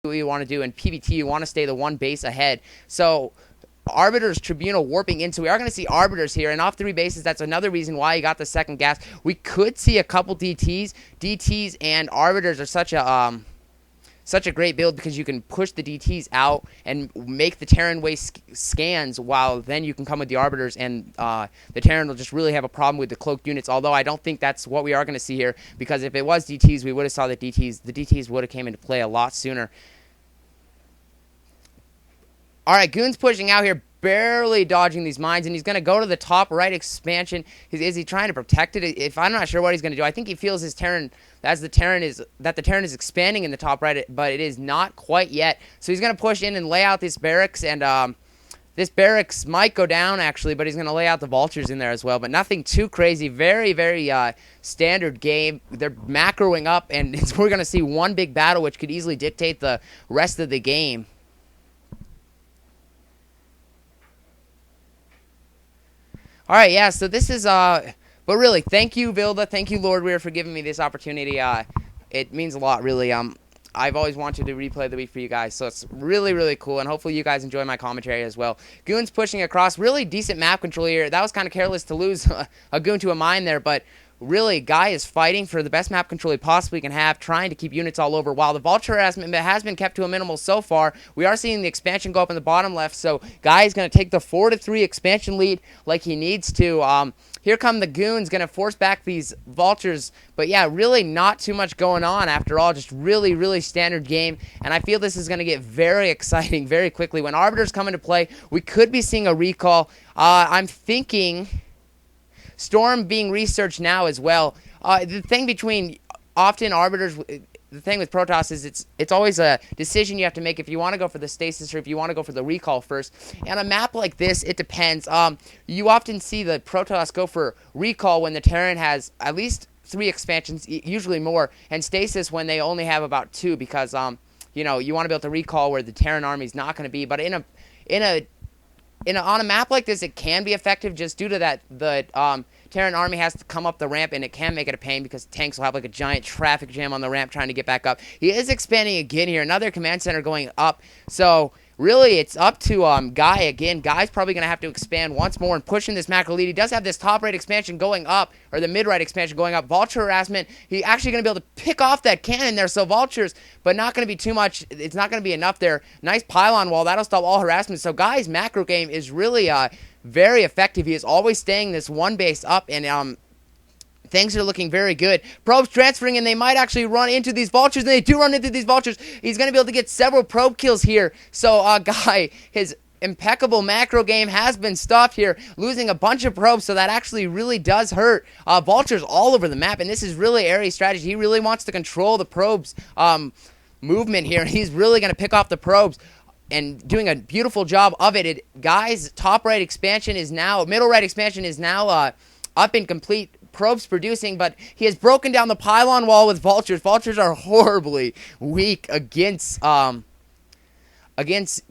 what you want to do. In PvT, you want to stay the one base ahead. So Arbiter's Tribunal warping in, so we are going to see Arbiters here, and off 3 bases, that's another reason why he got the second gas. We could see a couple DTs and Arbiters are such a great build because you can push the DTs out and make the Terran waste scans, while then you can come with the Arbiters, and the Terran will just really have a problem with the cloaked units, although I don't think that's what we are going to see here, because if it was DTs, we would have saw the DTs would have came into play a lot sooner. Alright, Goon's pushing out here, barely dodging these mines, and he's going to go to the top right expansion. Is he trying to protect it? If I'm not sure what he's going to do. I think he feels his Terran, that the Terran is expanding in the top right, but it is not quite yet. So he's going to push in and lay out this barracks, and this barracks might go down, actually, but he's going to lay out the vultures in there as well. But nothing too crazy. Very, very standard game. They're macroing up, and we're going to see one big battle, which could easily dictate the rest of the game. Alright, yeah, so this is, but really, thank you, Vilda, thank you, Lord Weir, for giving me this opportunity. It means a lot, really. I've always wanted to replay the week for you guys, so it's really, really cool, and hopefully you guys enjoy my commentary as well. Goon's pushing across, really decent map control here. That was kind of careless to lose a Goon to a mine there, but really, Guy is fighting for the best map control he possibly can have, trying to keep units all over. While the vulture harassment has been kept to a minimal so far, we are seeing the expansion go up in the bottom left, so Guy is going to take the 4-3 expansion lead like he needs to. Here come the Goons, going to force back these vultures, but yeah, really not too much going on after all, just really, really standard game, and I feel this is going to get very exciting very quickly. When Arbiters come into play, we could be seeing a recall. I'm thinking Storm being researched now as well. The thing between often Arbiters, the thing with Protoss is it's always a decision you have to make if you want to go for the stasis or if you want to go for the recall first. And a map like this, it depends. You often see the Protoss go for recall when the Terran has at least 3 expansions, usually more, and stasis when they only have about 2, because you know, you want to be able to recall where the Terran army is not going to be. But on a map like this, it can be effective just due to that the Terran army has to come up the ramp, and it can make it a pain because tanks will have like a giant traffic jam on the ramp trying to get back up. He is expanding again here. Another command center going up. So really, it's up to Guy again. Guy's probably going to have to expand once more and pushing this macro lead. He does have this top right expansion going up, or the mid right expansion going up. Vulture harassment. He's actually going to be able to pick off that cannon there. So vultures, but not going to be too much. It's not going to be enough there. Nice pylon wall. That'll stop all harassment. So Guy's macro game is really very effective. He is always staying this one base up, and things are looking very good. Probes transferring, and they might actually run into these vultures, and they do run into these vultures. He's going to be able to get several probe kills here. So, Guy, his impeccable macro game has been stopped here, losing a bunch of probes, so that actually really does hurt. Vultures all over the map, and this is really Ares' strategy. He really wants to control the probes movement here, and he's really going to pick off the probes and doing a beautiful job of it. Guy's top right expansion is now, middle right expansion is now up and complete. Probes producing, but he has broken down the pylon wall with vultures. Vultures are horribly weak against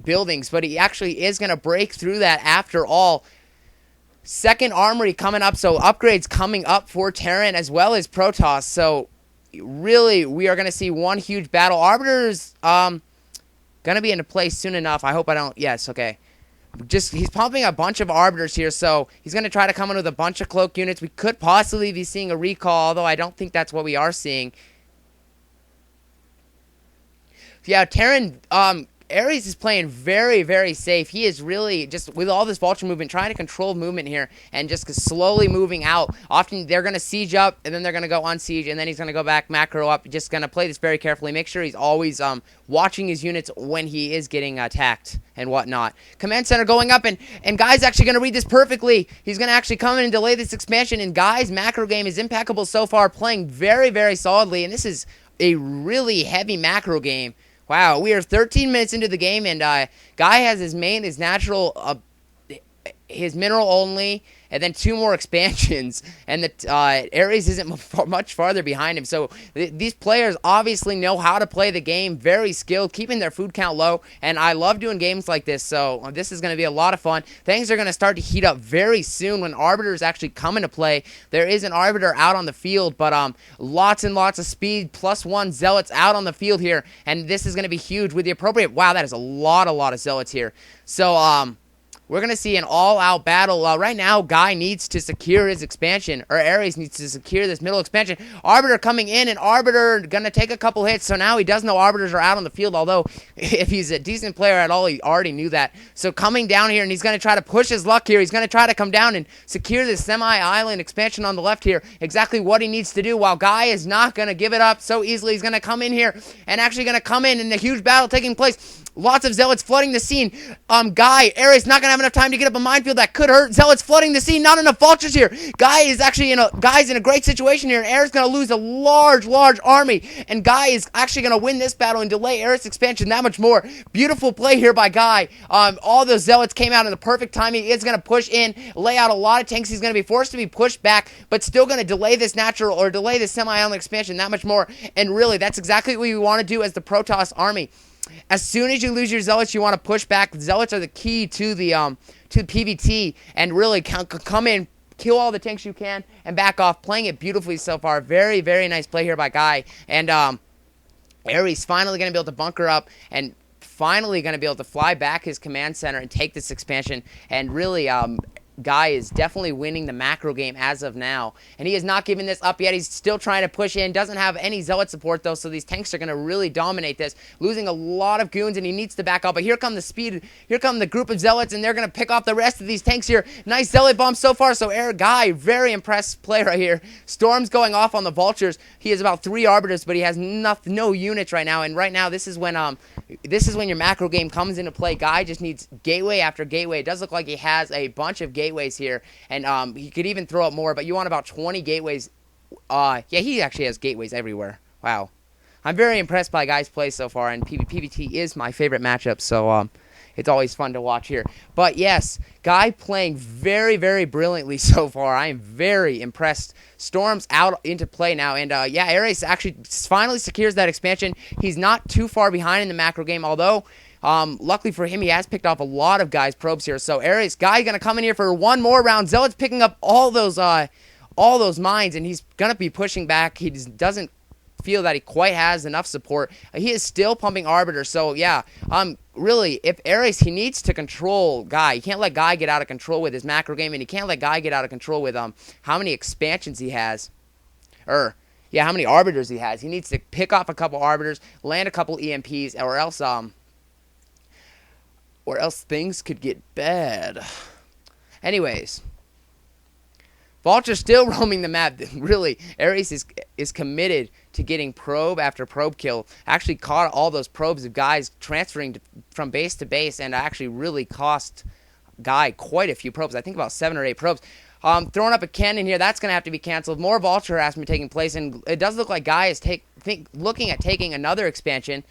buildings, but he actually is going to break through that after all. Second armory coming up, so upgrades coming up for Terran as well as Protoss. So really, we are going to see one huge battle. Arbiter's going to be into place soon enough. I hope I don't. Yes, okay. He's pumping a bunch of Arbiters here, so he's going to try to come in with a bunch of cloak units. We could possibly be seeing a recall, although I don't think that's what we are seeing. Yeah, Terran, Ares is playing very, very safe. He is really, just with all this vulture movement, trying to control movement here and just slowly moving out. Often they're going to siege up, and then they're going to go unsiege, and then he's going to go back macro up. Just going to play this very carefully. Make sure he's always watching his units when he is getting attacked and whatnot. Command center going up, and Guy's actually going to read this perfectly. He's going to actually come in and delay this expansion, and Guy's macro game is impeccable so far, playing very, very solidly, and this is a really heavy macro game. Wow, we are 13 minutes into the game, and Guy has his natural his mineral only, and then 2 more expansions, and the Ares isn't much farther behind him. So these players obviously know how to play the game, very skilled, keeping their food count low, and I love doing games like this, so this is going to be a lot of fun. Things are going to start to heat up very soon when Arbiters actually come into play. There is an Arbiter out on the field, but lots and lots of speed, +1 Zealots out on the field here, and this is going to be huge with the appropriate... Wow, that is a lot of Zealots here. So, we're going to see an all-out battle. Right now, Guy needs to secure his expansion, or Ares needs to secure this middle expansion. Arbiter coming in, and Arbiter going to take a couple hits, so now he does know Arbiters are out on the field, although if he's a decent player at all, he already knew that. So coming down here, and he's going to try to push his luck here. He's going to try to come down and secure this semi-island expansion on the left here. Exactly what he needs to do, while Guy is not going to give it up so easily. He's going to come in here, and actually going to come in a huge battle taking place. Lots of Zealots flooding the scene. Guy, Ares not going to have enough time to get up a minefield. That could hurt. Zealots flooding the scene. Not enough vultures here. Guy is actually Guy's in a great situation here. And Ares going to lose a large army. And Guy is actually going to win this battle and delay Ares expansion that much more. Beautiful play here by Guy. All those Zealots came out in the perfect timing. He is going to push in, lay out a lot of tanks. He's going to be forced to be pushed back, but still going to delay this natural or delay this semi-island expansion that much more. And really, that's exactly what we want to do as the Protoss army. As soon as you lose your Zealots, you want to push back. The Zealots are the key to the PvT, and really come in, kill all the tanks you can, and back off. Playing it beautifully so far. Very, very nice play here by Guy. And Ares finally going to be able to bunker up and finally going to be able to fly back his command center and take this expansion. And really, Guy is definitely winning the macro game as of now, and he is not giving this up yet. He's still trying to push in, doesn't have any Zealot support though, so these tanks are going to really dominate this, losing a lot of goons, and he needs to back up. But here come the speed, here come the group of Zealots, and they're going to pick off the rest of these tanks here. Nice Zealot bomb so far, so Guy, very impressed play right here. Storm's going off on the vultures. He has about 3 arbiters, but he has no units right now, and right now this is when your macro game comes into play. Guy just needs gateway after gateway. It does look like he has a bunch of gateways here, and he could even throw up more, but you want about 20 gateways. Yeah, he actually has gateways everywhere. Wow. I'm very impressed by Guy's play so far, and PvT is my favorite matchup, so it's always fun to watch here. But yes, Guy playing very, very brilliantly so far. I am very impressed. Storm's out into play now, and yeah, Ares actually finally secures that expansion. He's not too far behind in the macro game, although luckily for him, he has picked off a lot of Guy's probes here. So Ares, Guy gonna come in here for one more round. Zealot's picking up all those mines, and he's gonna be pushing back. He doesn't feel that he quite has enough support. He is still pumping Arbiter, so yeah, really, if Ares, he needs to control Guy. You can't let Guy get out of control with his macro game, and he can't let Guy get out of control with how many expansions he has, how many Arbiters he has. He needs to pick off a couple Arbiters, land a couple EMPs, or else things could get bad. Anyways, Vulture's still roaming the map. Really, Ares is committed to getting probe after probe kill. Actually caught all those probes of Guys transferring from base to base, and actually really cost Guy quite a few probes. I think about 7 or 8 probes. Throwing up a cannon here, that's going to have to be canceled. More Vulture harassment taking place, and it does look like Guy is looking at taking another expansion.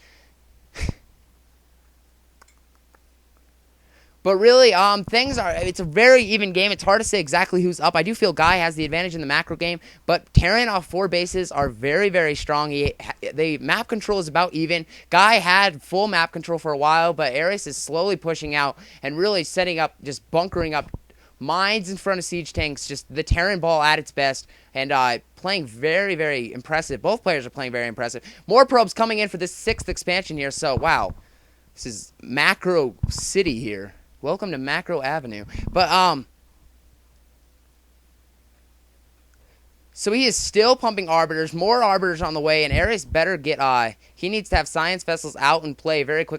But really, it's a very even game. It's hard to say exactly who's up. I do feel Guy has the advantage in the macro game, but tearing off 4 bases are very, very strong. The map control is about even. Guy had full map control for a while, but Ares is slowly pushing out and really setting up, just bunkering up mines in front of siege tanks, just the Terran ball at its best, and playing very, very impressive. Both players are playing very impressive. More probes coming in for this 6th expansion here, so wow. This is Macro City here. Welcome to Macro Avenue. But, so he is still pumping Arbiters. More Arbiters on the way, and Ares better get, he needs to have Science Vessels out and play very quick.